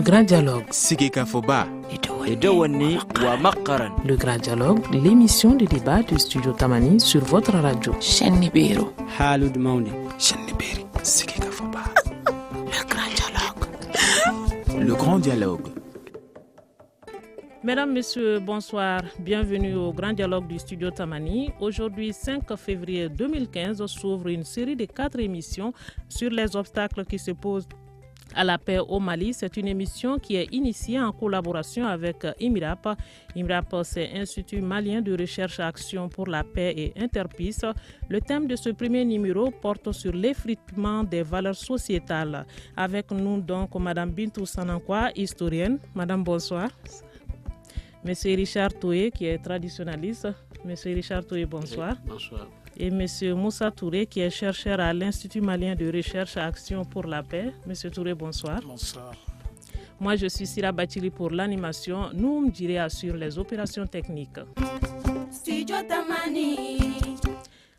Grand Dialogue. Sigeka Foba. Edouani wa Makaran. Le Grand Dialogue, l'émission de débat de Studio Tamani sur votre radio. Chaîne Nibéro. Haloud Mauni. Chaîne Nibéri. Sigeka Foba. Le Grand Dialogue. Le Grand Dialogue. Mesdames, Messieurs, bonsoir. Bienvenue au Grand Dialogue du Studio Tamani. Aujourd'hui, 5 février 2015, s'ouvre une série de 4 émissions sur les obstacles qui se posent à la paix au Mali. C'est une émission qui est initiée en collaboration avec IMIRAP. IMIRAP, c'est Institut malien de recherche et action pour la paix et Interpeace. Le thème de ce premier numéro porte sur l'effritement des valeurs sociétales. Avec nous donc Madame Bintou Sanankwa, historienne. Madame, bonsoir. Monsieur Richard Touré, qui est traditionnaliste. Monsieur Richard Touré, bonsoir. Oui, bonsoir. Et Monsieur Moussa Touré, qui est chercheur à l'Institut malien de recherche et action pour la paix. Monsieur Touré, bonsoir. Bonsoir. Moi, je suis Sira Batili pour l'animation. Nous, Mdjiri assure les opérations techniques. Studio Tamani.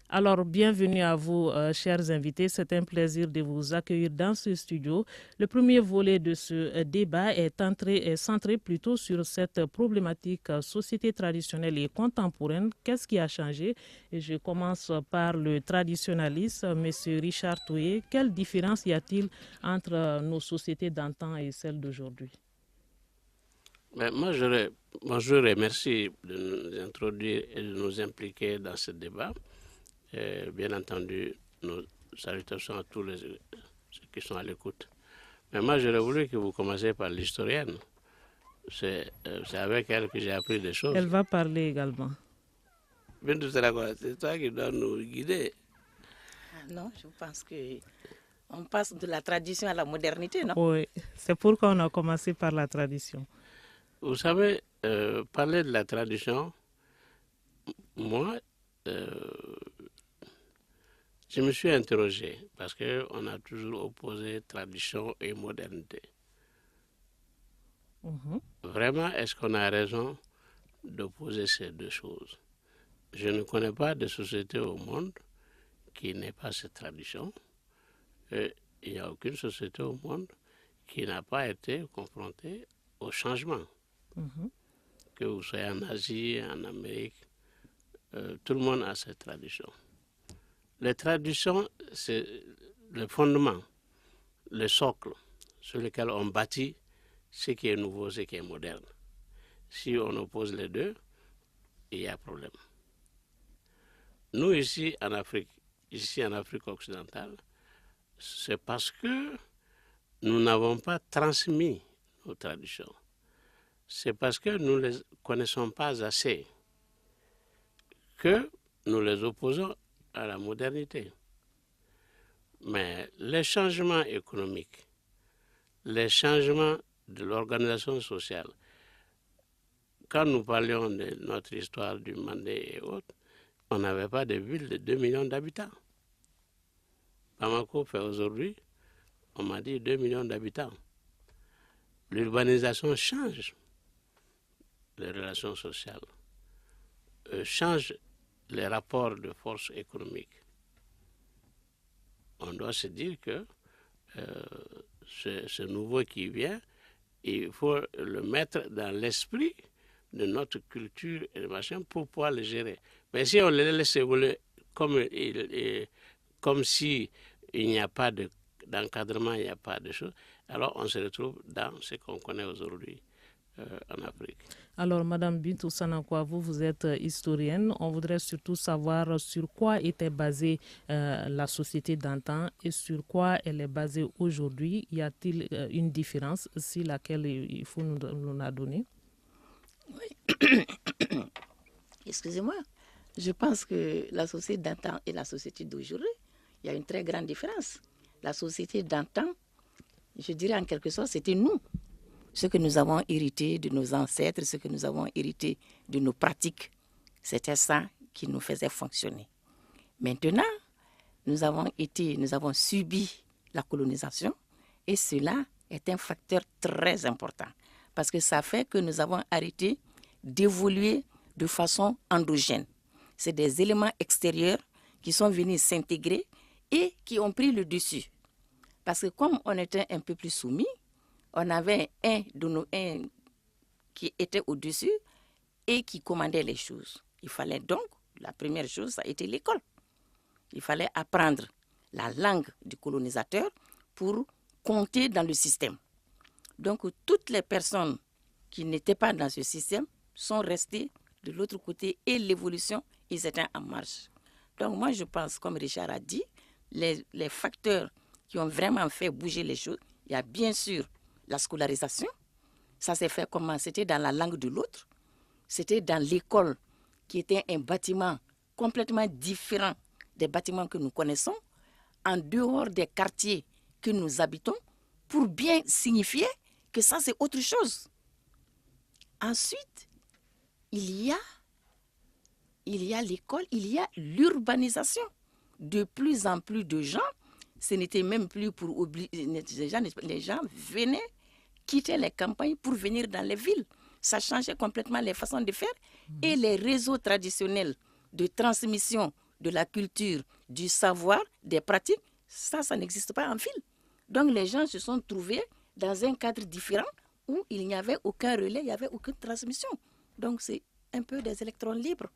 Alors, bienvenue à vous, chers invités. C'est un plaisir de vous accueillir dans ce studio. Le premier volet de ce débat est centré plutôt sur cette problématique société traditionnelle et contemporaine. Qu'est-ce qui a changé? Et je commence par le traditionnaliste, M. Richard Touré. Quelle différence y a-t-il entre nos sociétés d'antan et celles d'aujourd'hui? Moi, je remercie de nous introduire et de nous impliquer dans ce débat. Bien entendu, nos salutations à tous ceux qui sont à l'écoute. Mais moi, j'aurais voulu que vous commenciez par l'historienne. C'est avec elle que j'ai appris des choses. Elle va parler également. C'est toi qui dois nous guider. Non, je pense qu'on passe de la tradition à la modernité, non? Oui, c'est pourquoi on a commencé par la tradition. Vous savez, parler de la tradition, moi, je me suis interrogé parce qu'on a toujours opposé tradition et modernité. Vraiment, est-ce qu'on a raison d'opposer ces deux choses? Je ne connais pas de société au monde qui n'ait pas cette tradition. Et il n'y a aucune société au monde qui n'a pas été confrontée au changement. Que vous soyez en Asie, en Amérique, tout le monde a cette tradition. Les traditions, c'est le fondement, le socle sur lequel on bâtit ce qui est nouveau, ce qui est moderne. Si on oppose les deux, il y a problème. Nous, ici en Afrique occidentale, c'est parce que nous n'avons pas transmis nos traditions. C'est parce que nous ne les connaissons pas assez que nous les opposons à la modernité. Mais les changements économiques, les changements de l'organisation sociale, quand nous parlions de notre histoire du Mandé et autres, on n'avait pas de ville de 2 millions d'habitants. Bamako fait aujourd'hui, on m'a dit 2 millions d'habitants. L'urbanisation change les relations sociales, change les rapports de force économique. On doit se dire que ce nouveau qui vient, il faut le mettre dans l'esprit de notre culture et de machin pour pouvoir le gérer. Mais si on les laisse évoluer comme si il n'y a pas d'encadrement, il n'y a pas de choses, alors on se retrouve dans ce qu'on connaît aujourd'hui en Afrique. Alors, Madame Bintou Sanankwa, vous êtes historienne. On voudrait surtout savoir sur quoi était basée la société d'antan et sur quoi elle est basée aujourd'hui. Y a-t-il une différence, si laquelle il faut nous la donner? Oui. Excusez-moi. Je pense que la société d'antan et la société d'aujourd'hui, il y a une très grande différence. La société d'antan, je dirais en quelque sorte, c'était nous. Ce que nous avons hérité de nos ancêtres, ce que nous avons hérité de nos pratiques, c'était ça qui nous faisait fonctionner. Maintenant, nous avons subi la colonisation et cela est un facteur très important parce que ça fait que nous avons arrêté d'évoluer de façon endogène. C'est des éléments extérieurs qui sont venus s'intégrer et qui ont pris le dessus. Parce que comme on était un peu plus soumis, on avait un qui était au-dessus et qui commandait les choses. Il fallait donc, la première chose, ça a été l'école. Il fallait apprendre la langue du colonisateur pour compter dans le système. Donc, toutes les personnes qui n'étaient pas dans ce système sont restées de l'autre côté et l'évolution, ils étaient en marche. Donc, moi, je pense, comme Richard a dit, les facteurs qui ont vraiment fait bouger les choses, il y a bien sûr la scolarisation. Ça s'est fait comment? C'était dans la langue de l'autre. C'était dans l'école, qui était un bâtiment complètement différent des bâtiments que nous connaissons, en dehors des quartiers que nous habitons, pour bien signifier que ça, c'est autre chose. Ensuite, il y a l'école, il y a l'urbanisation. De plus en plus de gens, ce n'était même plus pour oublier, les gens venaient quitter les campagnes pour venir dans les villes. Ça changeait complètement les façons de faire. Et les réseaux traditionnels de transmission de la culture, du savoir, des pratiques, ça n'existe pas en ville. Donc les gens se sont trouvés dans un cadre différent où il n'y avait aucun relais, il n'y avait aucune transmission. Donc c'est un peu des électrons libres.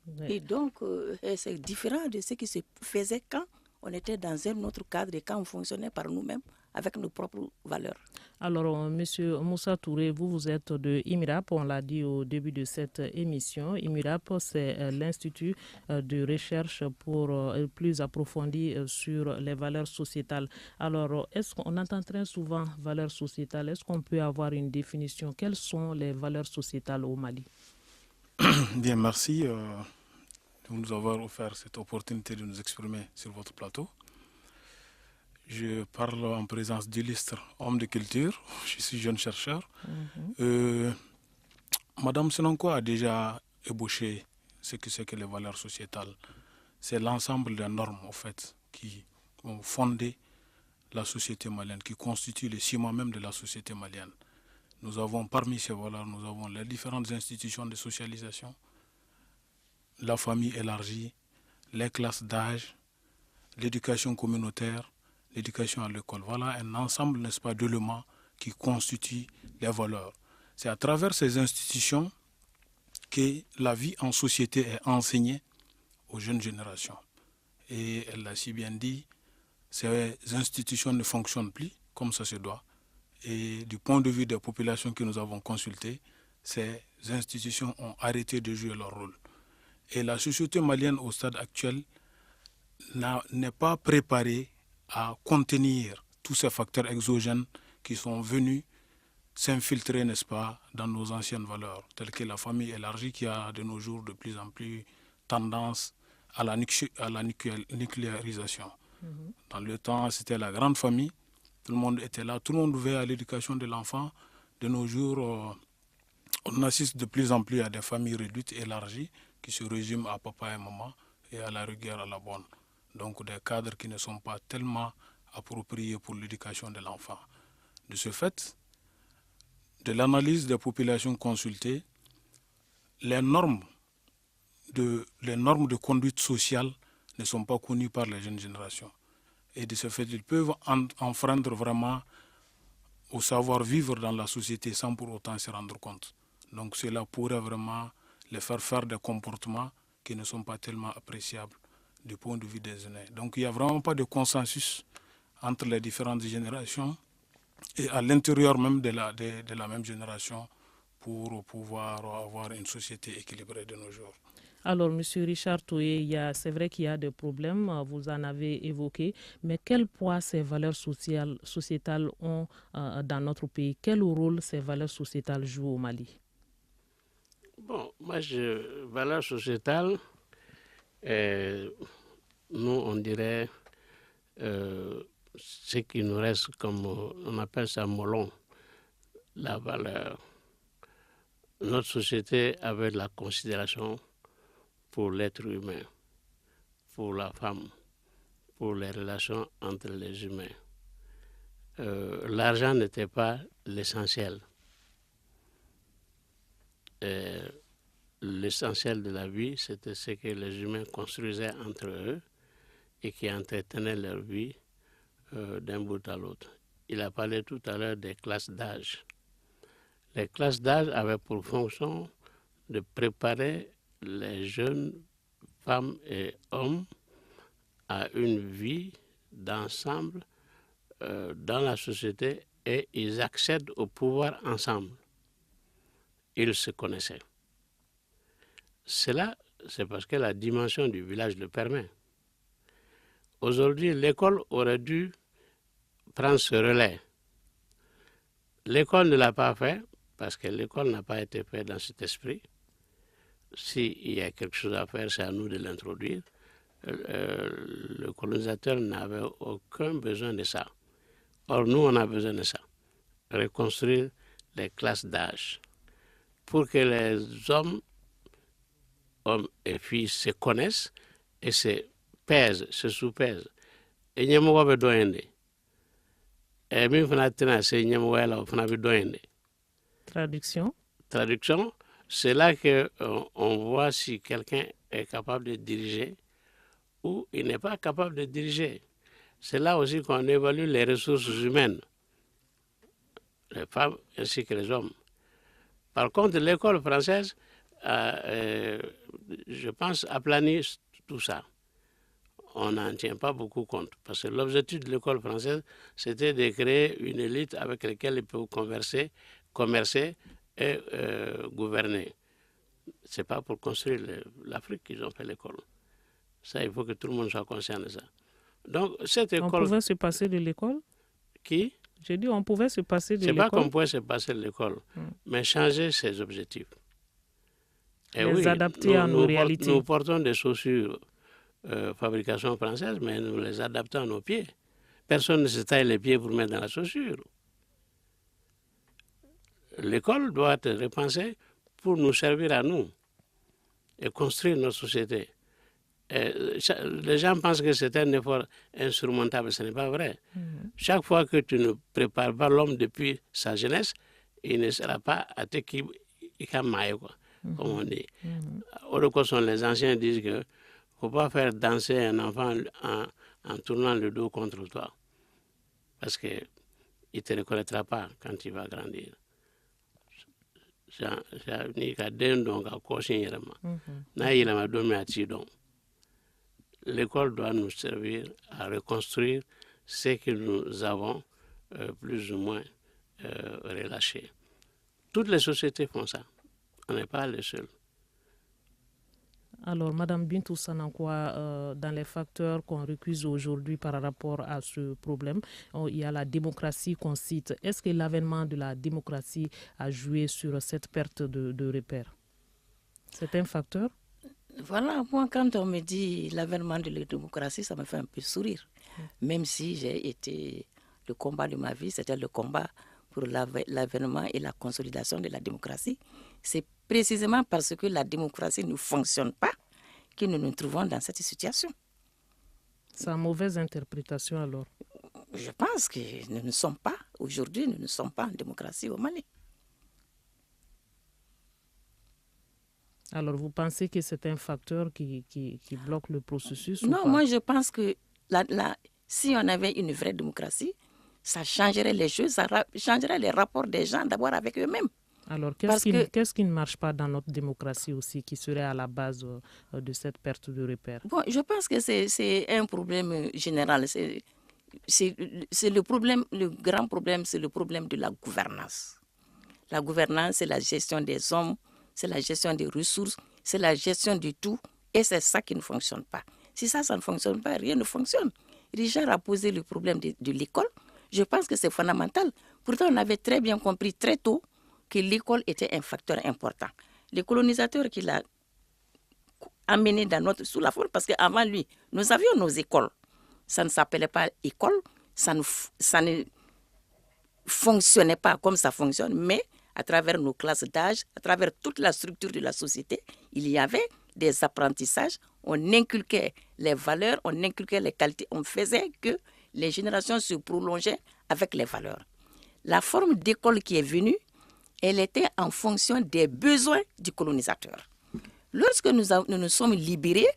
Oui. Et donc c'est différent de ce qui se faisait quand on était dans un autre cadre et quand on fonctionnait par nous-mêmes avec nos propres valeurs. Alors, Monsieur Moussa Touré, vous êtes de IMIRAP, on l'a dit au début de cette émission. IMIRAP, c'est l'Institut de recherche pour plus approfondi sur les valeurs sociétales. Alors, est-ce qu'on entend très souvent valeurs sociétales? Est-ce qu'on peut avoir une définition? Quelles sont les valeurs sociétales au Mali? Bien, merci de nous avoir offert cette opportunité de nous exprimer sur votre plateau. Je parle en présence d'illustres hommes de culture. Je suis jeune chercheur. Madame Senonko a déjà ébauché ce que c'est que les valeurs sociétales. C'est l'ensemble des normes, en fait, qui ont fondé la société malienne, qui constituent le ciment même de la société malienne. Nous avons, parmi ces valeurs, nous avons les différentes institutions de socialisation, la famille élargie, les classes d'âge, l'éducation communautaire, l'éducation à l'école. Voilà un ensemble, n'est-ce pas, d'éléments qui constituent les valeurs. C'est à travers ces institutions que la vie en société est enseignée aux jeunes générations. Et elle l'a si bien dit, ces institutions ne fonctionnent plus comme ça se doit. Et du point de vue des populations que nous avons consultées, ces institutions ont arrêté de jouer leur rôle. Et la société malienne au stade actuel n'est pas préparée à contenir tous ces facteurs exogènes qui sont venus s'infiltrer, n'est-ce pas, dans nos anciennes valeurs, telles que la famille élargie qui a de nos jours de plus en plus tendance à la nucléarisation. Dans le temps, c'était la grande famille, tout le monde était là, tout le monde veillait à l'éducation de l'enfant. De nos jours, on assiste de plus en plus à des familles réduites, élargies, qui se résument à papa et maman et à la rigueur à la bonne. Donc des cadres qui ne sont pas tellement appropriés pour l'éducation de l'enfant. De ce fait, de l'analyse des populations consultées, les normes de conduite sociale ne sont pas connues par les jeunes générations. Et de ce fait, ils peuvent enfreindre vraiment au savoir-vivre dans la société sans pour autant se rendre compte. Donc cela pourrait vraiment les faire des comportements qui ne sont pas tellement appréciables du point de vue des aînés. Donc il n'y a vraiment pas de consensus entre les différentes générations et à l'intérieur même de la même génération pour pouvoir avoir une société équilibrée de nos jours. Alors, M. Richard Toye, c'est vrai qu'il y a des problèmes, vous en avez évoqué, mais quel poids ces valeurs sociétales ont dans notre pays? Quel rôle ces valeurs sociétales jouent au Mali? Bon, moi, valeurs sociétales, nous, on dirait ce qui nous reste comme, on appelle ça molon, la valeur. Notre société avait de la considération pour l'être humain, pour la femme, pour les relations entre les humains. L'argent n'était pas l'essentiel. L'essentiel de la vie, c'était ce que les humains construisaient entre eux et qui entretenaient leur vie d'un bout à l'autre. il a parlé tout à l'heure des classes d'âge. Les classes d'âge avaient pour fonction de préparer les jeunes femmes et hommes à une vie d'ensemble dans la société et ils accèdent au pouvoir ensemble. Ils se connaissaient. Cela, c'est parce que la dimension du village le permet. Aujourd'hui, l'école aurait dû prendre ce relais. L'école ne l'a pas fait parce que l'école n'a pas été faite dans cet esprit. S'il y a quelque chose à faire, c'est à nous de l'introduire. Le colonisateur n'avait aucun besoin de ça. Or, nous, on a besoin de ça. Reconstruire les classes d'âge pour que les hommes et filles se connaissent et se pèsent, se sous-pèsent. Et nous avons besoin de Traduction. Traduction, c'est là qu'on voit si quelqu'un est capable de diriger ou il n'est pas capable de diriger. C'est là aussi qu'on évalue les ressources humaines, les femmes ainsi que les hommes. Par contre, l'école française, je pense, aplanit tout ça. On n'en tient pas beaucoup compte. Parce que l'objectif de l'école française, c'était de créer une élite avec laquelle ils peuvent commercer et gouverner. Ce n'est pas pour construire l'Afrique qu'ils ont fait l'école. Ça, il faut que tout le monde soit conscient de ça. Donc, cette école... On pouvait se passer de l'école? Qui? J'ai dit on pouvait se passer de l'école. Ce n'est pas qu'on pouvait se passer de l'école, mais changer ses objectifs. Et les adapter à nos réalités. Nous portons des chaussures fabrication française, mais nous les adaptons à nos pieds. Personne ne se taille les pieds pour mettre dans la chaussure. L'école doit être repensée pour nous servir à nous et construire notre société. Et les gens pensent que c'est un effort insurmontable, ce n'est pas vrai. Chaque fois que tu ne prépares pas l'homme depuis sa jeunesse, il ne sera pas à te qui comme on dit. Les anciens disent que il ne faut pas faire danser un enfant en tournant le dos contre toi. Parce qu'il ne te reconnaîtra pas quand il va grandir. L'école doit nous servir à reconstruire ce que nous avons plus ou moins relâché. Toutes les sociétés font ça. On n'est pas les seuls. Alors, Madame Bintou Sanankwa, dans les facteurs qu'on recuse aujourd'hui par rapport à ce problème, il y a la démocratie qu'on cite. Est-ce que l'avènement de la démocratie a joué sur cette perte de repères? C'est un facteur? Voilà, moi, quand on me dit l'avènement de la démocratie, ça me fait un peu sourire. Même si j'ai été, le combat de ma vie, c'était le combat pour l'avènement et la consolidation de la démocratie. C'est précisément parce que la démocratie ne fonctionne pas que nous nous trouvons dans cette situation. C'est une mauvaise interprétation alors? Je pense que nous ne sommes pas, aujourd'hui, nous ne sommes pas en démocratie au Mali. Alors vous pensez que c'est un facteur qui bloque le processus? Non, moi je pense que si on avait une vraie démocratie, ça changerait les choses, ça changerait les rapports des gens d'abord avec eux-mêmes. Alors, qu'est-ce qui ne marche pas dans notre démocratie aussi, qui serait à la base de cette perte de repères? Bon, je pense que c'est un problème général. C'est le problème, le grand problème, c'est le problème de la gouvernance. La gouvernance, c'est la gestion des hommes, c'est la gestion des ressources, c'est la gestion du tout, et c'est ça qui ne fonctionne pas. Si ça ne fonctionne pas, rien ne fonctionne. Richard a posé le problème de l'école. Je pense que c'est fondamental. Pourtant, on avait très bien compris très tôt que l'école était un facteur important. Le colonisateur qui l'a amené sous la forme, parce qu'avant lui, nous avions nos écoles. Ça ne s'appelait pas école, ça ne fonctionnait pas comme ça fonctionne, mais à travers nos classes d'âge, à travers toute la structure de la société, il y avait des apprentissages, on inculquait les valeurs, on inculquait les qualités, on faisait que les générations se prolongeaient avec les valeurs. La forme d'école qui est venue, elle était en fonction des besoins du colonisateur. Lorsque nous nous sommes libérés,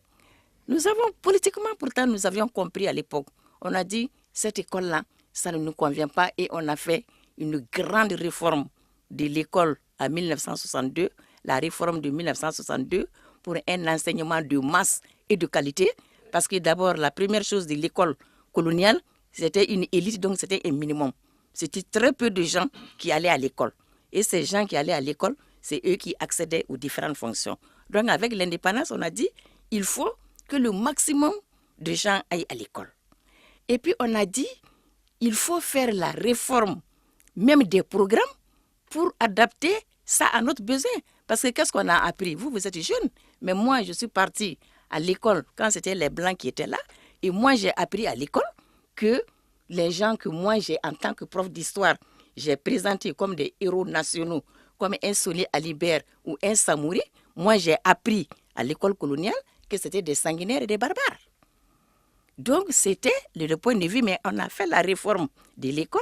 nous avons politiquement, pourtant, nous avions compris à l'époque. On a dit, cette école-là, ça ne nous convient pas et on a fait une grande réforme de l'école en 1962, la réforme de 1962 pour un enseignement de masse et de qualité, parce que d'abord, la première chose de l'école coloniale, c'était une élite, donc c'était un minimum. C'était très peu de gens qui allaient à l'école. Et ces gens qui allaient à l'école, c'est eux qui accédaient aux différentes fonctions. Donc avec l'indépendance, on a dit, il faut que le maximum de gens aillent à l'école. Et puis on a dit, il faut faire la réforme, même des programmes, pour adapter ça à notre besoin. Parce que qu'est-ce qu'on a appris? Vous êtes jeune, mais moi, je suis partie à l'école quand c'était les Blancs qui étaient là. Et moi, j'ai appris à l'école que les gens que moi, j'ai en tant que prof d'histoire, j'ai présenté comme des héros nationaux, comme un Solé Alibert ou un Samouri, moi, j'ai appris à l'école coloniale que c'était des sanguinaires et des barbares. Donc, c'était le point de vue, mais on a fait la réforme de l'école.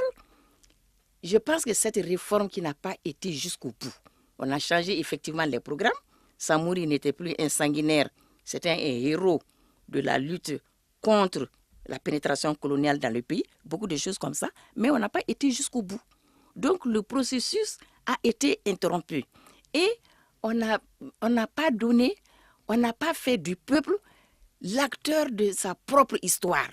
Je pense que cette réforme qui n'a pas été jusqu'au bout. On a changé effectivement les programmes. Samouri n'était plus un sanguinaire, c'était un héros de la lutte contre la pénétration coloniale dans le pays, beaucoup de choses comme ça, mais on n'a pas été jusqu'au bout. Donc le processus a été interrompu. Et on n'a pas donné, on n'a pas fait du peuple l'acteur de sa propre histoire.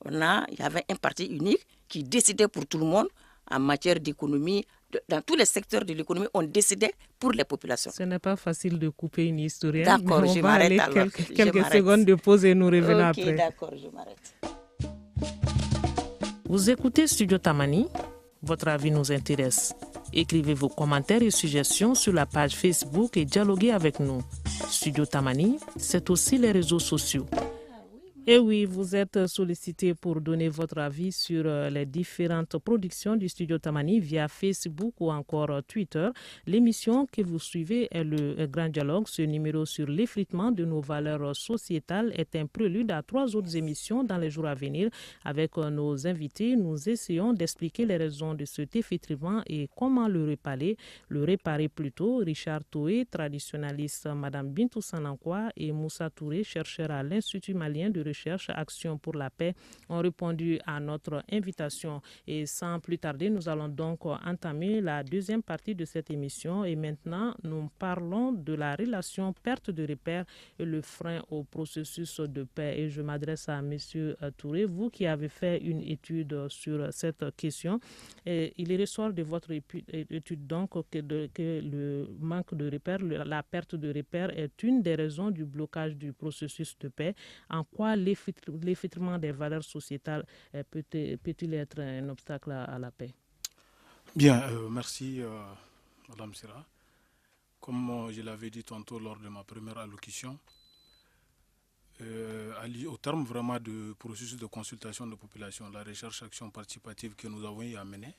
Il y avait un parti unique qui décidait pour tout le monde en matière d'économie. Dans tous les secteurs de l'économie, on décidait pour les populations. Ce n'est pas facile de couper une historienne. D'accord, je m'arrête alors. Quelques secondes de pause et nous revenons après. Ok, d'accord, je m'arrête. Vous écoutez Studio Tamani, votre avis nous intéresse. Écrivez vos commentaires et suggestions sur la page Facebook et dialoguez avec nous. Studio Tamani, c'est aussi les réseaux sociaux. Et oui, vous êtes sollicité pour donner votre avis sur les différentes productions du Studio Tamani via Facebook ou encore Twitter. L'émission que vous suivez est le Grand Dialogue. Ce numéro sur l'effritement de nos valeurs sociétales est un prélude à 3 autres émissions dans les jours à venir. Avec nos invités, nous essayons d'expliquer les raisons de cet effritement et comment le réparer plutôt. Richard Toé, traditionnaliste, Madame Bintou Sanankwa et Moussa Touré, chercheur à l'Institut malien de recherche Action pour la paix, ont répondu à notre invitation. Et sans plus tarder, nous allons donc entamer la deuxième partie de cette émission. Et maintenant, nous parlons de la relation perte de repères et le frein au processus de paix. Et je m'adresse à M. Touré, vous qui avez fait une étude sur cette question. Et il ressort de votre étude donc que le manque de repères, la perte de repères est une des raisons du blocage du processus de paix. En quoi l'effritement des valeurs sociétales peut-il être un obstacle à la paix? Bien, merci Madame Sira. Comme je l'avais dit tantôt lors de ma première allocution, au terme vraiment du processus de consultation de population, la recherche action participative que nous avons eu à mener,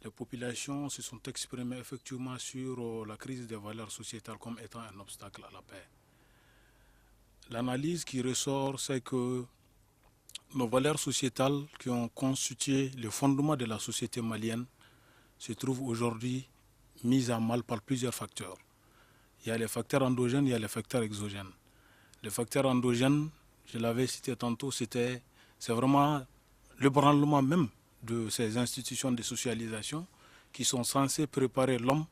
les populations se sont exprimées effectivement sur la crise des valeurs sociétales comme étant un obstacle à la paix. L'analyse qui ressort, c'est que nos valeurs sociétales qui ont constitué le fondement de la société malienne se trouvent aujourd'hui mises à mal par plusieurs facteurs. Il y a les facteurs endogènes, il y a les facteurs exogènes. Les facteurs endogènes, je l'avais cité tantôt, c'est vraiment le branlement même de ces institutions de socialisation qui sont censées préparer l'homme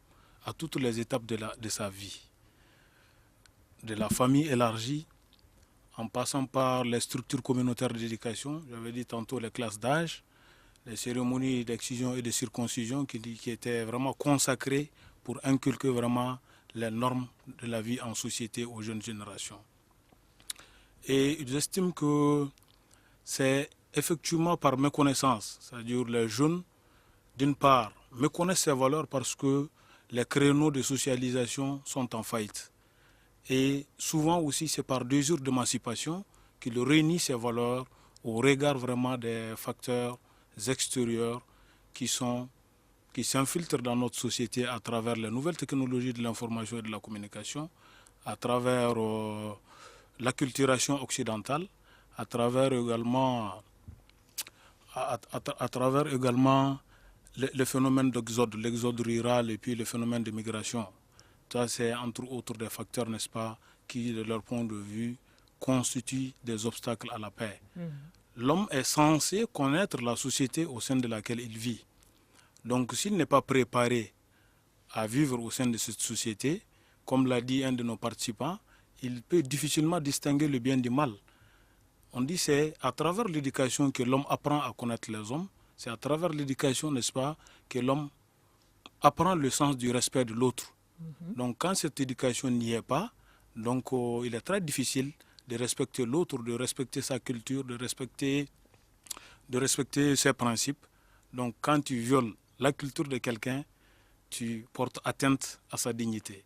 à toutes les étapes de sa vie. De la famille élargie, en passant par les structures communautaires d'éducation, j'avais dit tantôt les classes d'âge, les cérémonies d'excision et de circoncision qui étaient vraiment consacrées pour inculquer vraiment les normes de la vie en société aux jeunes générations. Et ils estiment que c'est effectivement par méconnaissance, c'est-à-dire les jeunes, d'une part, méconnaissent ces valeurs parce que les créneaux de socialisation sont en faillite. Et souvent aussi, c'est par désir d'émancipation qu'il réunit ces valeurs au regard vraiment des facteurs extérieurs qui s'infiltrent dans notre société à travers les nouvelles technologies de l'information et de la communication, à travers l'acculturation occidentale, à travers également le phénomène d'exode, l'exode rural et puis le phénomène de migration. Ça, c'est entre autres des facteurs, n'est-ce pas, qui, de leur point de vue, constituent des obstacles à la paix. l'homme est censé connaître la société au sein de laquelle il vit. Donc s'il n'est pas préparé à vivre au sein de cette société, comme l'a dit un de nos participants, il peut difficilement distinguer le bien du mal. On dit que c'est à travers l'éducation que l'homme apprend à connaître les hommes, c'est à travers l'éducation, n'est-ce pas, que l'homme apprend le sens du respect de l'autre. Donc quand cette éducation n'y est pas, donc il est très difficile de respecter l'autre, de respecter sa culture, de respecter ses principes. Donc quand tu violes la culture de quelqu'un, tu portes atteinte à sa dignité.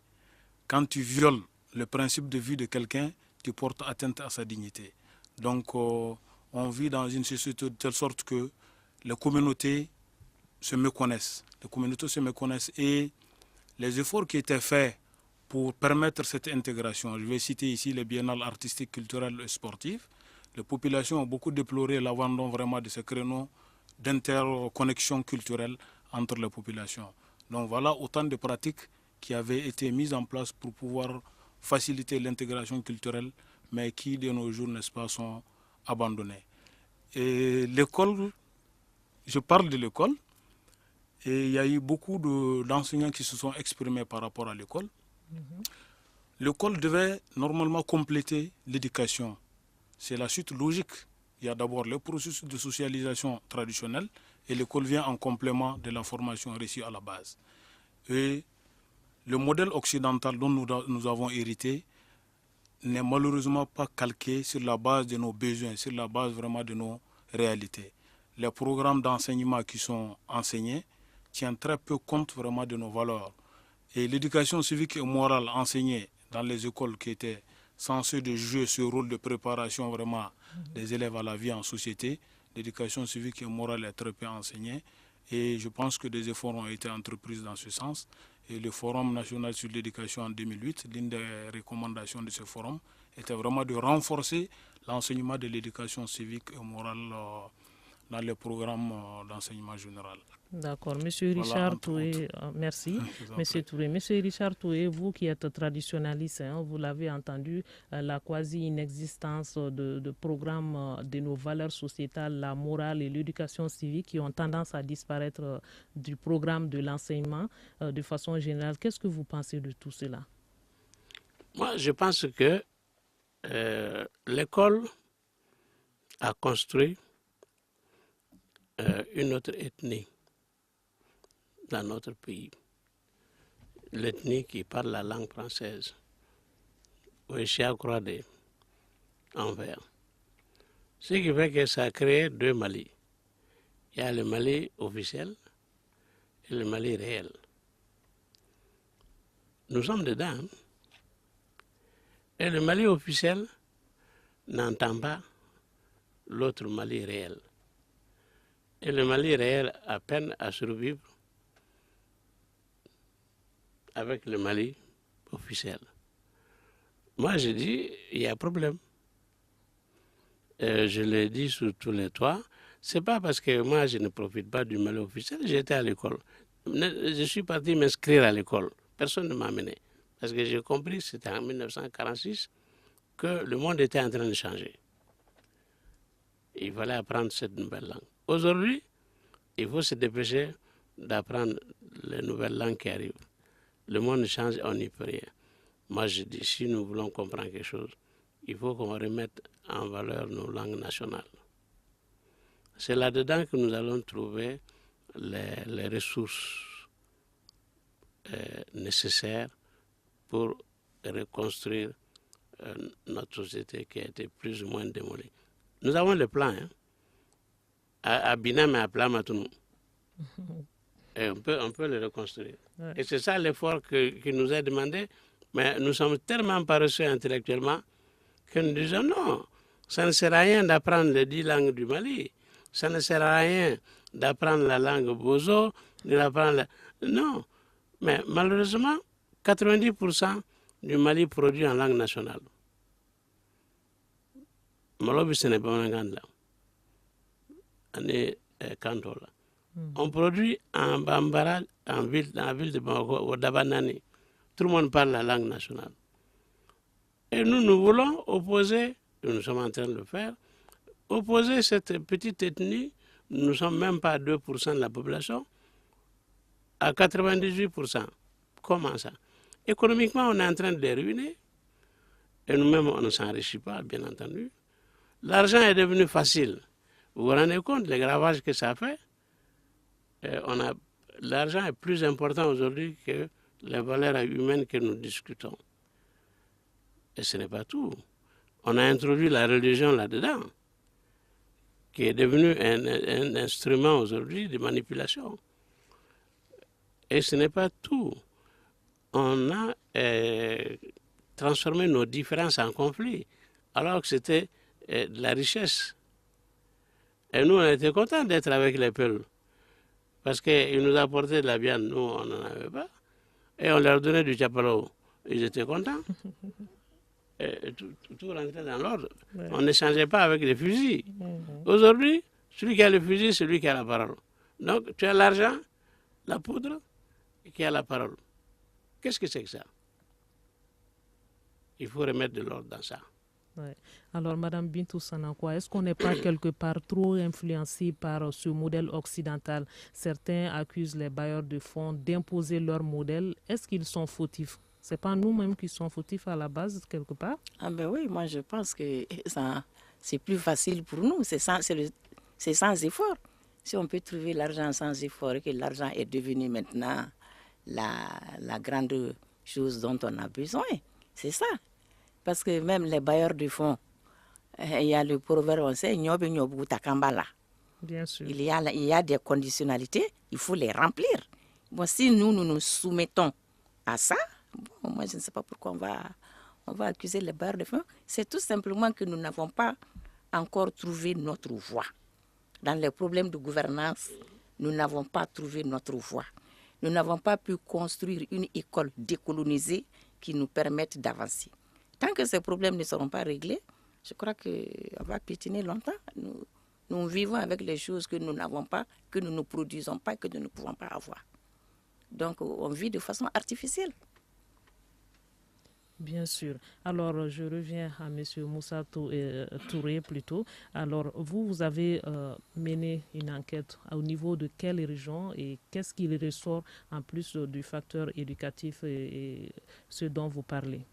Quand tu violes le principe de vie de quelqu'un, tu portes atteinte à sa dignité. Donc on vit dans une société de telle sorte que les communautés se méconnaissent. Les communautés se méconnaissent et les efforts qui étaient faits pour permettre cette intégration, je vais citer ici les biennales artistiques, culturelles et sportives, les populations ont beaucoup déploré l'abandon vraiment de ces créneaux d'interconnexion culturelle entre les populations. Donc voilà autant de pratiques qui avaient été mises en place pour pouvoir faciliter l'intégration culturelle, mais qui de nos jours, n'est-ce pas, sont abandonnées. Et l'école, je parle de l'école, et il y a eu beaucoup d'enseignants qui se sont exprimés par rapport à l'école. L'école devait normalement compléter l'éducation. C'est la suite logique. Il y a d'abord le processus de socialisation traditionnel et l'école vient en complément de la formation reçue à la base. Et le modèle occidental dont nous avons hérité n'est malheureusement pas calqué sur la base de nos besoins, sur la base vraiment de nos réalités. Les programmes d'enseignement qui sont enseignés tiennent très peu compte vraiment de nos valeurs. Et l'éducation civique et morale enseignée dans les écoles qui étaient censées de jouer ce rôle de préparation vraiment des élèves à la vie en société, l'éducation civique et morale est très peu enseignée. Et je pense que des efforts ont été entrepris dans ce sens. Et le Forum national sur l'éducation en 2008, l'une des recommandations de ce forum était vraiment de renforcer l'enseignement de l'éducation civique et morale dans les programmes d'enseignement général. D'accord. Monsieur Richard Toué, merci. Monsieur Touré. Monsieur Richard Toué, vous qui êtes traditionnaliste, vous l'avez entendu, la quasi-inexistence de programmes de nos valeurs sociétales, la morale et l'éducation civique qui ont tendance à disparaître du programme de l'enseignement de façon générale. Qu'est-ce que vous pensez de tout cela? Moi, je pense que l'école a construit une autre ethnie dans notre pays, l'ethnie qui parle la langue française, Ouéchia Croadé, Anvers. Ce qui fait que ça a créé deux Mali. Il y a le Mali officiel et le Mali réel. Nous sommes dedans. Hein? Et le Mali officiel n'entend pas l'autre Mali réel. Et le Mali réel a peine à survivre avec le Mali officiel. Moi, je dis, il y a un problème. Je l'ai dit sur tous les toits. C'est pas parce que moi, je ne profite pas du Mali officiel. J'étais à l'école. Je suis parti m'inscrire à l'école. Personne ne m'a amené. Parce que j'ai compris, c'était en 1946, que le monde était en train de changer. Il fallait apprendre cette nouvelle langue. Aujourd'hui, il faut se dépêcher d'apprendre les nouvelles langues qui arrivent. Le monde change, on n'y peut rien. Moi, je dis, si nous voulons comprendre quelque chose, il faut qu'on remette en valeur nos langues nationales. C'est là-dedans que nous allons trouver les ressources nécessaires pour reconstruire notre société qui a été plus ou moins démolie. Nous avons le plan, hein, à Binam et à Plamatounou. Et on peut le reconstruire. Ouais. Et c'est ça l'effort qui nous est demandé. Mais nous sommes tellement paresseux intellectuellement que nous disons non, ça ne sert à rien d'apprendre les 10 langues du Mali. Ça ne sert à rien d'apprendre la langue bozo, Non. Mais malheureusement, 90% du Mali produit en langue nationale. Malobi, ce n'est pas un ganda. On produit en Bambara, dans la ville de Bamako, au Dabanani. Tout le monde parle la langue nationale. Et nous voulons opposer, nous sommes en train de le faire, opposer cette petite ethnie, nous ne sommes même pas 2% de la population, à 98%. Comment ça? Économiquement, on est en train de les ruiner. Et nous-mêmes, on ne s'enrichit pas, bien entendu. L'argent est devenu facile. Vous vous rendez compte des ravages que ça fait? L'argent est plus important aujourd'hui que les valeurs humaines que nous discutons. Et ce n'est pas tout. On a introduit la religion là-dedans, qui est devenue un instrument aujourd'hui de manipulation. Et ce n'est pas tout. On a transformé nos différences en conflits, alors que c'était de la richesse. Et nous, on était contents d'être avec les peuples, parce qu'ils nous apportaient de la viande, nous, on n'en avait pas. Et on leur donnait du chapalo. Ils étaient contents. Et tout rentrait dans l'ordre. Ouais. On n'échangeait pas avec les fusils. Aujourd'hui, celui qui a le fusil, c'est lui qui a la parole. Donc, tu as l'argent, la poudre, et qui a la parole. Qu'est-ce que c'est que ça? Il faut remettre de l'ordre dans ça. Ouais. Alors, Madame Bintou Sanakwa, est-ce qu'on n'est pas quelque part trop influencé par ce modèle occidental? Certains accusent les bailleurs de fonds d'imposer leur modèle. Est-ce qu'ils sont fautifs? Ce n'est pas nous-mêmes qui sommes fautifs à la base, quelque part? Ah ben oui, moi je pense que c'est plus facile pour nous. C'est sans effort. Si on peut trouver l'argent sans effort et que l'argent est devenu maintenant la grande chose dont on a besoin, c'est ça. Parce que même les bailleurs de fonds, il y a le proverbe, on sait, bien sûr. Il y a des conditionnalités, il faut les remplir. Bon, si nous soumettons à ça, bon, moi je ne sais pas pourquoi on va accuser les bailleurs de fonds. C'est tout simplement que nous n'avons pas encore trouvé notre voie. Dans les problèmes de gouvernance, nous n'avons pas trouvé notre voie. Nous n'avons pas pu construire une école décolonisée qui nous permette d'avancer. Tant que ces problèmes ne seront pas réglés, je crois qu'on va piétiner longtemps. Nous vivons avec les choses que nous n'avons pas, que nous ne produisons pas, que nous ne pouvons pas avoir. Donc, on vit de façon artificielle. Bien sûr. Alors, je reviens à M. Moussa Touré plutôt. Alors, vous avez mené une enquête au niveau de quelle région et qu'est-ce qui ressort en plus du facteur éducatif et ce dont vous parlez?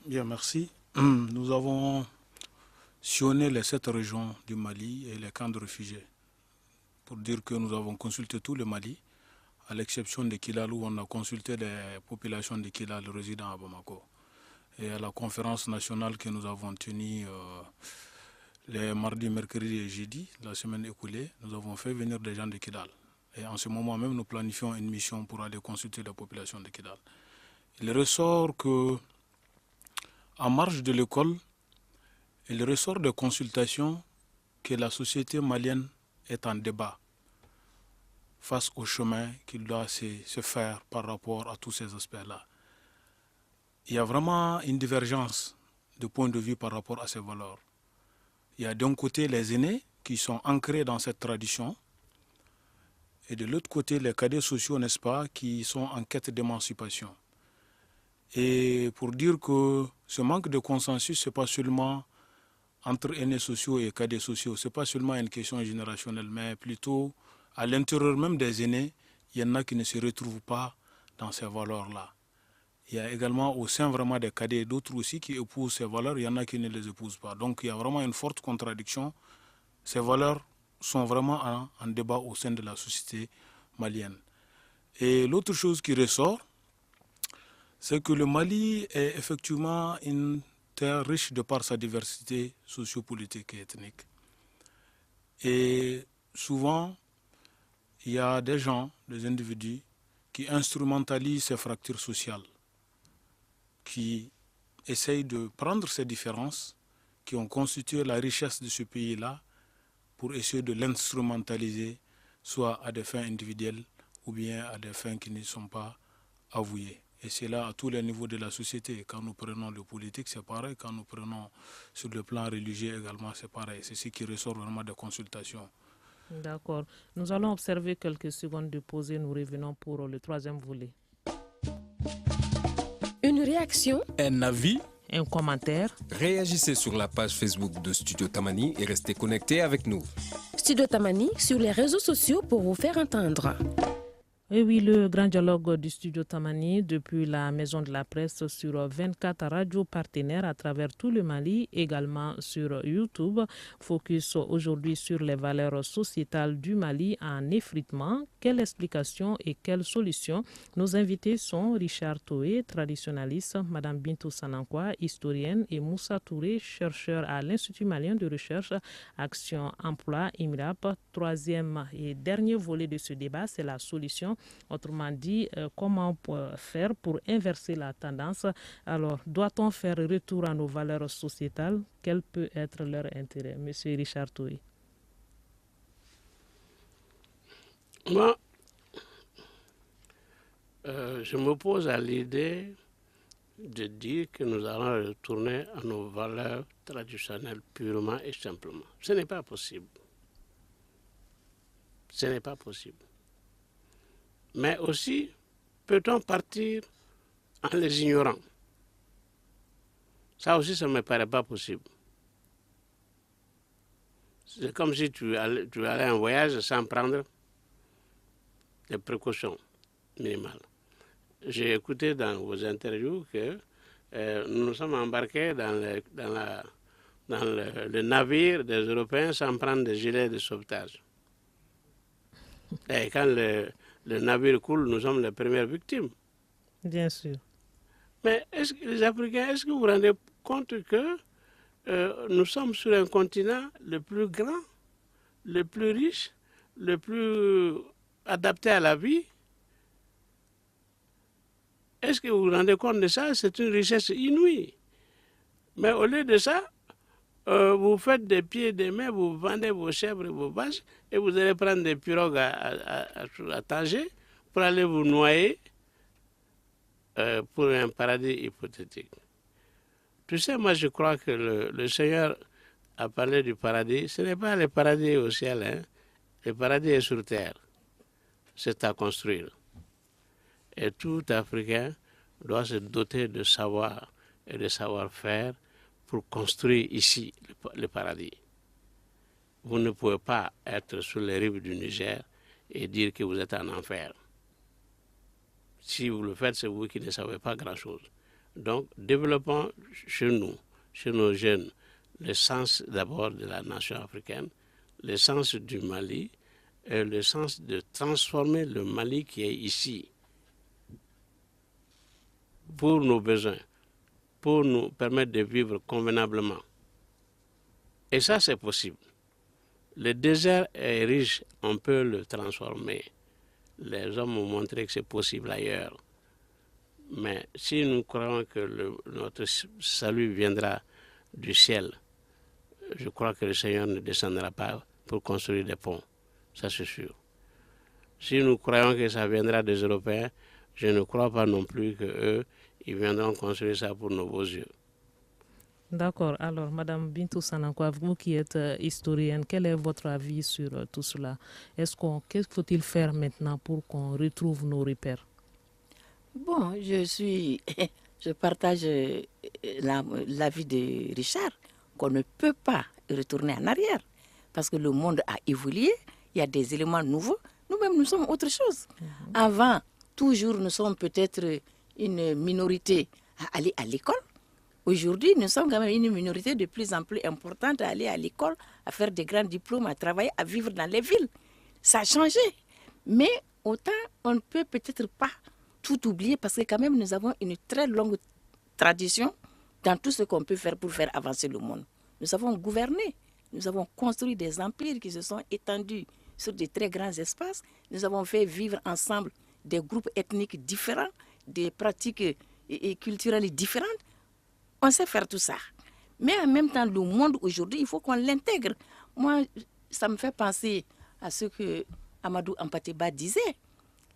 Bien, merci. Nous avons sillonné les 7 régions du Mali et les camps de réfugiés pour dire que nous avons consulté tout le Mali, à l'exception de Kidal où on a consulté les populations de Kidal résidant à Bamako. Et à la conférence nationale que nous avons tenue les mardis, mercredis et jeudi, la semaine écoulée, nous avons fait venir des gens de Kidal. Et en ce moment même, nous planifions une mission pour aller consulter la population de Kidal. Il ressort que, en marge de l'école, il ressort de consultations que la société malienne est en débat face au chemin qu'il doit se faire par rapport à tous ces aspects-là. Il y a vraiment une divergence de point de vue par rapport à ces valeurs. Il y a d'un côté les aînés qui sont ancrés dans cette tradition et de l'autre côté les cadets sociaux, n'est-ce pas, qui sont en quête d'émancipation. Et pour dire que ce manque de consensus, ce n'est pas seulement entre aînés sociaux et cadets sociaux, ce n'est pas seulement une question générationnelle, mais plutôt à l'intérieur même des aînés, il y en a qui ne se retrouvent pas dans ces valeurs-là. Il y a également au sein vraiment des cadets d'autres aussi qui épousent ces valeurs, il y en a qui ne les épousent pas. Donc il y a vraiment une forte contradiction. Ces valeurs sont vraiment en débat au sein de la société malienne. Et l'autre chose qui ressort, c'est que le Mali est effectivement une terre riche de par sa diversité sociopolitique et ethnique. Et souvent, il y a des gens, des individus, qui instrumentalisent ces fractures sociales, qui essayent de prendre ces différences qui ont constitué la richesse de ce pays-là pour essayer de l'instrumentaliser, soit à des fins individuelles ou bien à des fins qui ne sont pas avouées. Et c'est là à tous les niveaux de la société. Quand nous prenons le politique, c'est pareil. Quand nous prenons sur le plan religieux également, c'est pareil. C'est ce qui ressort vraiment des consultations. D'accord. Nous allons observer quelques secondes de pause et nous revenons pour le 3e volet. Une réaction, un avis, un commentaire. Réagissez sur la page Facebook de Studio Tamani et restez connectés avec nous. Studio Tamani sur les réseaux sociaux pour vous faire entendre. Et oui, le grand dialogue du studio Tamani depuis la Maison de la Presse sur 24 radios partenaires à travers tout le Mali, également sur YouTube. Focus aujourd'hui sur les valeurs sociétales du Mali en effritement. Quelle explication et quelles solutions? Nos invités sont Richard Toé, traditionnaliste, Madame Bintou Sanankwa, historienne, et Moussa Touré, chercheur à l'Institut malien de recherche Action Emploi IMRAP. Troisième et dernier volet de ce débat, c'est la solution. Autrement dit, comment faire pour inverser la tendance? Alors, doit-on faire retour à nos valeurs sociétales? Quel peut être leur intérêt? Monsieur Richard Toé. Moi, je m'oppose à l'idée de dire que nous allons retourner à nos valeurs traditionnelles purement et simplement. Ce n'est pas possible. Ce n'est pas possible. Mais aussi, peut-on partir en les ignorant? Ça aussi, ça ne me paraît pas possible. C'est comme si tu allais en voyage sans prendre des précautions minimales. J'ai écouté dans vos interviews que nous nous sommes embarqués dans le navire des Européens sans prendre des gilets de sauvetage. Et quand le navire coule, nous sommes les premières victimes. Bien sûr. Mais est-ce que les Africains, est-ce que vous vous rendez compte que nous sommes sur un continent le plus grand, le plus riche, le plus adapté à la vie? Est-ce que vous vous rendez compte de ça? C'est une richesse inouïe. Mais au lieu de ça, vous faites des pieds et des mains, vous vendez vos chèvres et vos vaches et vous allez prendre des pirogues à Tanger pour aller vous noyer pour un paradis hypothétique. Tu sais, moi je crois que le Seigneur a parlé du paradis. Ce n'est pas le paradis au ciel, hein. Le paradis est sur terre. C'est à construire. Et tout Africain doit se doter de savoir et de savoir-faire pour construire ici le paradis. Vous ne pouvez pas être sur les rives du Niger et dire que vous êtes en enfer. Si vous le faites, c'est vous qui ne savez pas grand-chose. Donc, développons chez nous, chez nos jeunes, le sens d'abord de la nation africaine, le sens du Mali et le sens de transformer le Mali qui est ici pour nos besoins, pour nous permettre de vivre convenablement. Et ça, c'est possible. Le désert est riche, on peut le transformer. Les hommes ont montré que c'est possible ailleurs. Mais si nous croyons que notre salut viendra du ciel, je crois que le Seigneur ne descendra pas pour construire des ponts. Ça, c'est sûr. Si nous croyons que ça viendra des Européens, je ne crois pas non plus qu'eux, ils viendront construire ça pour nos beaux yeux. D'accord. Alors, Madame Bintou Sanankwa, vous qui êtes historienne, quel est votre avis sur tout cela? Qu'est-ce qu'il faut-il faire maintenant pour qu'on retrouve nos repères? Bon, je partage l'avis de Richard, qu'on ne peut pas retourner en arrière, parce que le monde a évolué, il y a des éléments nouveaux, nous-mêmes nous sommes autre chose. Avant, toujours nous sommes peut-être une minorité à aller à l'école. Aujourd'hui, nous sommes quand même une minorité de plus en plus importante à aller à l'école, à faire des grands diplômes, à travailler, à vivre dans les villes. Ça a changé. Mais autant, on ne peut peut-être pas tout oublier parce que quand même, nous avons une très longue tradition dans tout ce qu'on peut faire pour faire avancer le monde. Nous avons gouverné, nous avons construit des empires qui se sont étendus sur de très grands espaces. Nous avons fait vivre ensemble des groupes ethniques différents, des pratiques et culturelles différentes. On sait faire tout ça. Mais en même temps, le monde aujourd'hui, il faut qu'on l'intègre. Moi, ça me fait penser à ce que Amadou Hampâté-Bâ disait.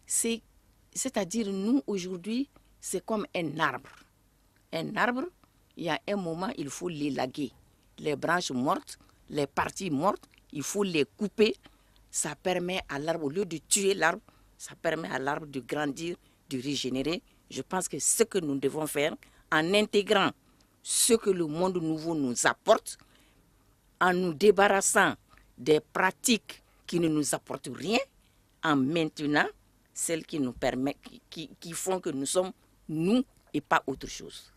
C'est-à-dire, nous, aujourd'hui, c'est comme un arbre. Un arbre, il y a un moment, il faut l'élaguer. Les branches mortes, les parties mortes, il faut les couper. Ça permet à l'arbre, au lieu de tuer l'arbre, ça permet à l'arbre de grandir, de régénérer. Je pense que ce que nous devons faire, en intégrant ce que le monde nouveau nous apporte en nous débarrassant des pratiques qui ne nous apportent rien, en maintenant celles qui nous permettent, qui font que nous sommes nous et pas autre chose.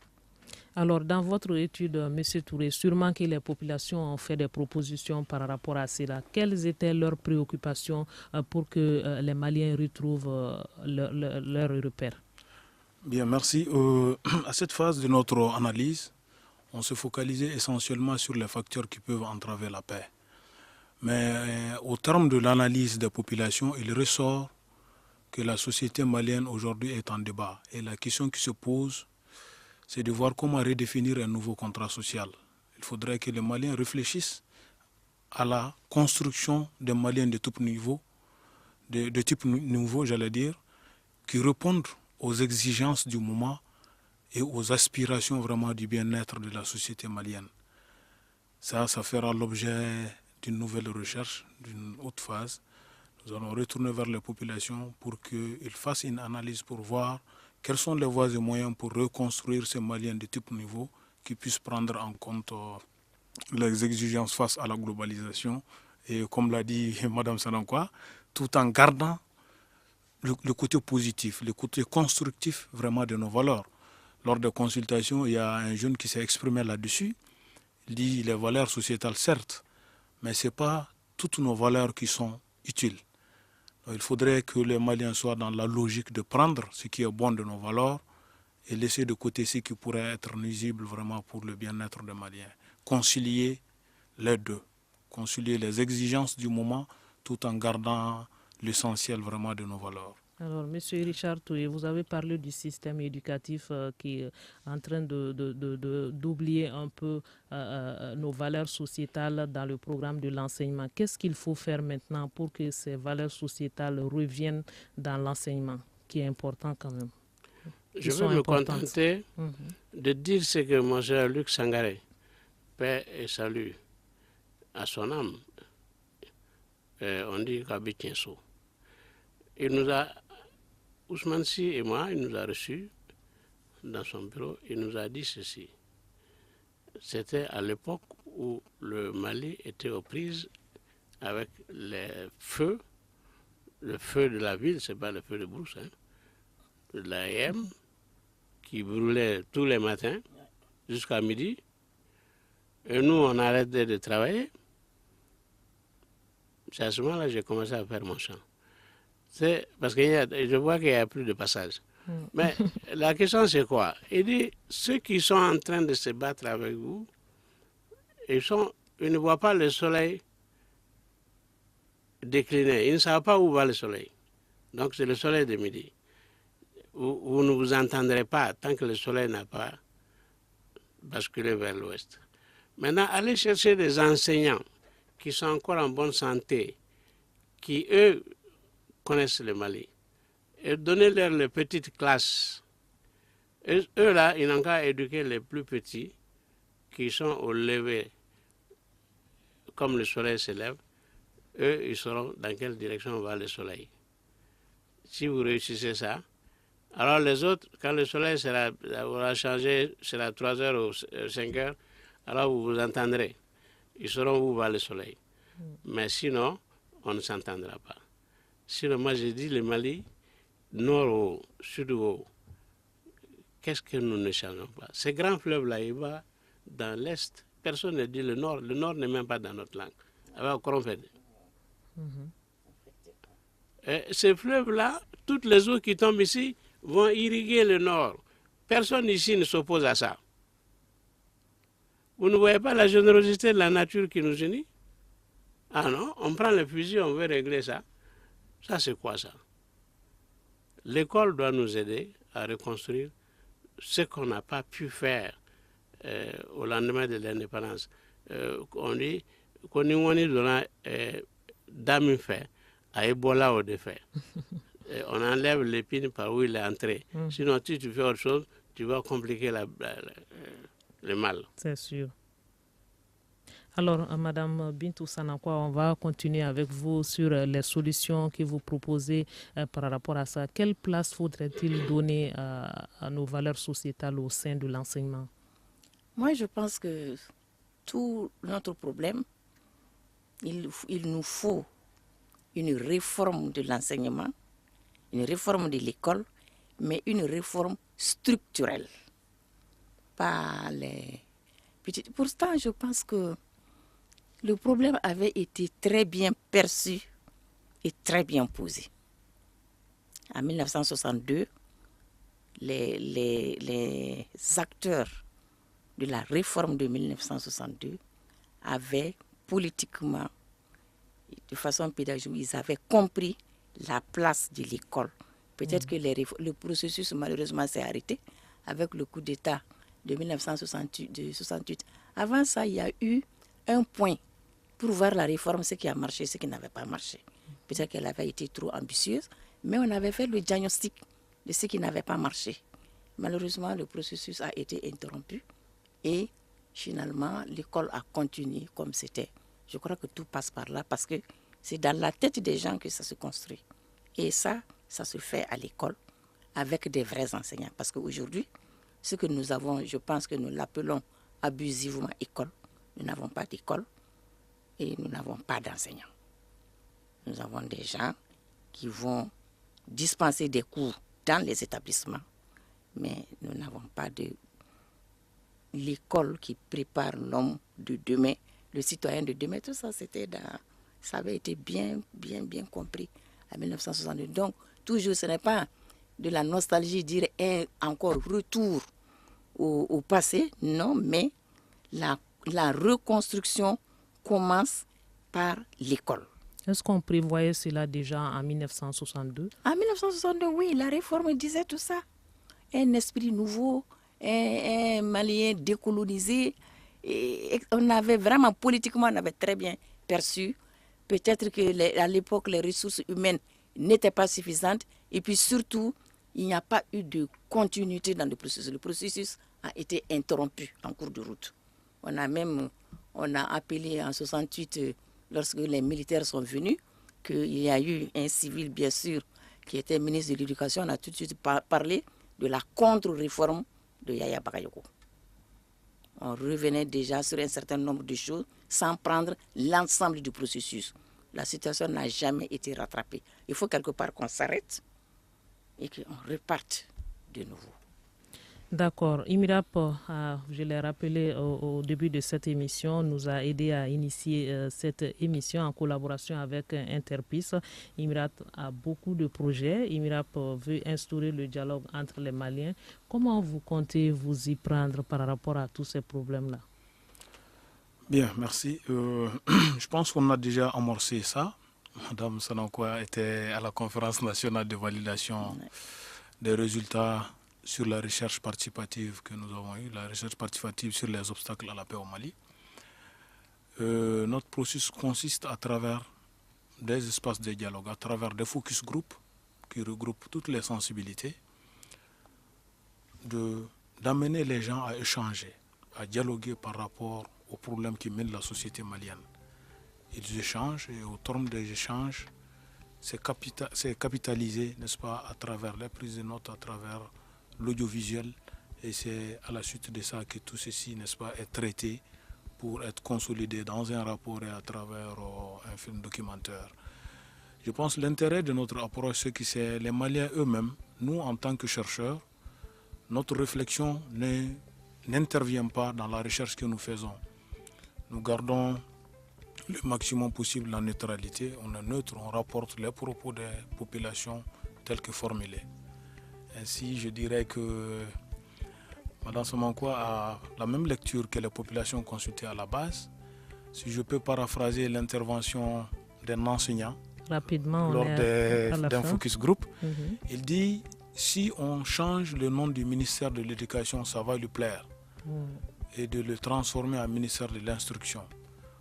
Alors, dans votre étude, M. Touré, sûrement que les populations ont fait des propositions par rapport à cela. Quelles étaient leurs préoccupations pour que les Maliens retrouvent leur repère? Bien, merci. À cette phase de notre analyse, on se focalisait essentiellement sur les facteurs qui peuvent entraver la paix. Mais au terme de l'analyse des populations, il ressort que la société malienne aujourd'hui est en débat. Et la question qui se pose, c'est de voir comment redéfinir un nouveau contrat social. Il faudrait que les Maliens réfléchissent à la construction des Maliens de type nouveau, j'allais dire, qui répondent aux exigences du moment et aux aspirations vraiment du bien-être de la société malienne. Ça fera l'objet d'une nouvelle recherche, d'une autre phase. Nous allons retourner vers les populations pour qu'ils fassent une analyse pour voir quelles sont les voies et moyens pour reconstruire ces Maliens de type nouveau qui puissent prendre en compte les exigences face à la globalisation et, comme l'a dit Mme Sanankwa, tout en gardant le côté positif, le côté constructif vraiment de nos valeurs. Lors des consultations, il y a un jeune qui s'est exprimé là-dessus. Il dit les valeurs sociétales, certes, mais ce n'est pas toutes nos valeurs qui sont utiles. Donc, il faudrait que les Maliens soient dans la logique de prendre ce qui est bon de nos valeurs et laisser de côté ce qui pourrait être nuisible vraiment pour le bien-être des Maliens. Concilier les deux, concilier les exigences du moment tout en gardant l'essentiel vraiment de nos valeurs. Alors, M. Richard Touré, vous avez parlé du système éducatif qui est en train d'oublier un peu nos valeurs sociétales dans le programme de l'enseignement. Qu'est-ce qu'il faut faire maintenant pour que ces valeurs sociétales reviennent dans l'enseignement, qui est important quand même? Je vais me contenter de dire ce que mon cher Luc Sangaré, paix et salut à son âme, on dit Kabitienso. Il nous a, Ousmane Sy et moi, il nous a reçus dans son bureau, il nous a dit ceci. C'était à l'époque où le Mali était aux prises avec les feux, le feu de la ville, c'est pas le feu de brousse, hein, de l'AM, qui brûlait tous les matins jusqu'à midi. Et nous, on arrêtait de travailler. C'est à ce moment-là que j'ai commencé à faire mon chant. C'est parce que je vois qu'il n'y a plus de passage. Mais la question, c'est quoi? Il dit, ceux qui sont en train de se battre avec vous, ils ne voient pas le soleil décliner. Ils ne savent pas où va le soleil. Donc, c'est le soleil de midi. Vous ne vous entendrez pas tant que le soleil n'a pas basculé vers l'ouest. Maintenant, allez chercher des enseignants qui sont encore en bonne santé, qui, eux, connaissent le Mali, et donnez-leur les petites classes. Et eux, là, ils n'ont qu'à éduquer les plus petits, qui sont au lever, comme le soleil se lève. Eux, ils sauront dans quelle direction va le soleil. Si vous réussissez ça, alors les autres, quand le soleil va changer, sera 3 heures ou 5 heures, alors vous vous entendrez. Ils sauront où va le soleil. Mais sinon, on ne s'entendra pas. Sinon, moi, j'ai dit le Mali, nord au sud au, qu'est-ce que nous ne changeons pas? Ces grands fleuves-là, il va dans l'est. Personne ne dit le nord. Le nord n'est même pas dans notre langue. Alors, ces fleuves-là, toutes les eaux qui tombent ici vont irriguer le nord. Personne ici ne s'oppose à ça. Vous ne voyez pas la générosité de la nature qui nous unit? Ah non, on prend le fusil, on veut régler ça. Ça, c'est quoi ça? L'école doit nous aider à reconstruire ce qu'on n'a pas pu faire au lendemain de l'indépendance. On dit qu'on y donne d'âme fait, à Ebola au défait. On enlève l'épine par où il est entré. Sinon, si tu fais autre chose, tu vas compliquer le mal. C'est sûr. Alors, Madame Bintou Sanankwa, on va continuer avec vous sur les solutions que vous proposez par rapport à ça. Quelle place faudrait-il donner à nos valeurs sociétales au sein de l'enseignement? Moi, je pense que tout notre problème, il nous faut une réforme de l'enseignement, une réforme de l'école, mais une réforme structurelle. Pas les petites. Pourtant, je pense que le problème avait été très bien perçu et très bien posé. En 1962, les acteurs de la réforme de 1962 avaient politiquement, de façon pédagogique, ils avaient compris la place de l'école. Peut-être que le processus malheureusement s'est arrêté avec le coup d'État de 1968. Avant ça, il y a eu un point pour voir la réforme, ce qui a marché, ce qui n'avait pas marché. Peut-être qu'elle avait été trop ambitieuse, mais on avait fait le diagnostic de ce qui n'avait pas marché. Malheureusement, le processus a été interrompu et finalement, l'école a continué comme c'était. Je crois que tout passe par là parce que c'est dans la tête des gens que ça se construit. Et ça se fait à l'école avec des vrais enseignants. Parce qu'aujourd'hui, ce que nous avons, je pense que nous l'appelons abusivement école. Nous n'avons pas d'école et nous n'avons pas d'enseignants. Nous avons des gens qui vont dispenser des cours dans les établissements, mais nous n'avons pas de l'école qui prépare l'homme de demain, le citoyen de demain. Tout ça, ça avait été bien compris en 1962. Donc, toujours, ce n'est pas de la nostalgie, dire encore retour au passé, non, mais la reconstruction commence par l'école. Est-ce qu'on prévoyait cela déjà en 1962? En 1962, oui, la réforme disait tout ça. Un esprit nouveau, un Malien décolonisé. Et on avait vraiment, politiquement, on avait très bien perçu. Peut-être qu'à l'époque, les ressources humaines n'étaient pas suffisantes. Et puis surtout, il n'y a pas eu de continuité dans le processus. Le processus a été interrompu en cours de route. On a appelé en 68, lorsque les militaires sont venus, qu'il y a eu un civil, bien sûr, qui était ministre de l'Éducation. On a tout de suite parlé de la contre-réforme de Yaya Bakayoko. On revenait déjà sur un certain nombre de choses sans prendre l'ensemble du processus. La situation n'a jamais été rattrapée. Il faut quelque part qu'on s'arrête et qu'on reparte de nouveau. D'accord. IMIRAP, je l'ai rappelé au début de cette émission, nous a aidé à initier cette émission en collaboration avec Interpeace. IMIRAP a beaucoup de projets. IMIRAP veut instaurer le dialogue entre les Maliens. Comment vous comptez vous y prendre par rapport à tous ces problèmes-là? Bien, merci. Je pense qu'on a déjà amorcé ça. Madame Sanankoua était à la conférence nationale de validation des résultats sur la recherche participative que nous avons eue, la recherche participative sur les obstacles à la paix au Mali. Notre processus consiste à travers des espaces de dialogue, à travers des focus groups qui regroupent toutes les sensibilités, d'amener les gens à échanger, à dialoguer par rapport aux problèmes qui mènent la société malienne. Ils échangent et au terme des échanges, c'est capitalisé, n'est-ce pas, à travers les prises de notes, à travers l'audiovisuel, et c'est à la suite de ça que tout ceci, n'est-ce pas, est traité pour être consolidé dans un rapport et à travers un film documentaire. Je pense que l'intérêt de notre approche, c'est que c'est les Maliens eux-mêmes, nous en tant que chercheurs, notre réflexion n'intervient pas dans la recherche que nous faisons. Nous gardons le maximum possible la neutralité, on est neutre, on rapporte les propos des populations tels que formulés. Ainsi, je dirais que Mme Sanankoua a la même lecture que les populations consultées à la base. Si je peux paraphraser l'intervention d'un enseignant rapidement lors d'un focus group, il dit si on change le nom du ministère de l'Éducation, ça va lui plaire. Et de le transformer en ministère de l'Instruction.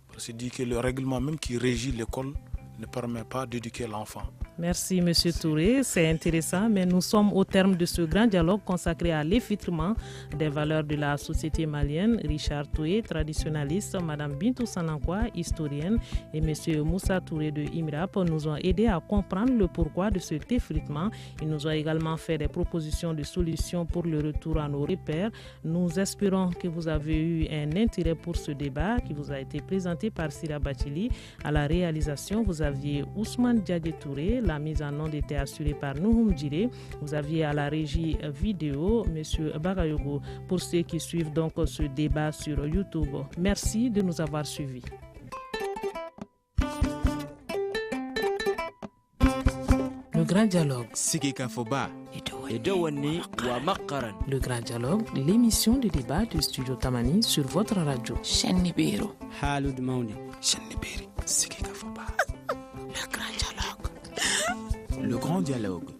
Parce qu'il dit que le règlement même qui régit l'école ne permet pas d'éduquer l'enfant. Merci, Monsieur Touré. C'est intéressant, mais nous sommes au terme de ce grand dialogue consacré à l'effritement des valeurs de la société malienne. Richard Touré, traditionnaliste, Madame Bintou Sanankwa, historienne, et Monsieur Moussa Touré de IMRAP nous ont aidés à comprendre le pourquoi de cet effritement. Ils nous ont également fait des propositions de solutions pour le retour à nos repères. Nous espérons que vous avez eu un intérêt pour ce débat qui vous a été présenté par Sira Bachili. À la réalisation, vous aviez Ousmane Diadé Touré. La mise en onde était assurée par Nouhoum Djire. Vous aviez à la régie vidéo M. Bagayogo. Pour ceux qui suivent donc ce débat sur YouTube, merci de nous avoir suivis. Le grand dialogue. Sigika Foba. Le grand dialogue, l'émission de débat du Studio Tamani sur votre radio. Chaîne Nibiru. Halud Mauni. Chaîne Nibiru. Sigika Foba. Le grand dialogue. Le grand dialogue.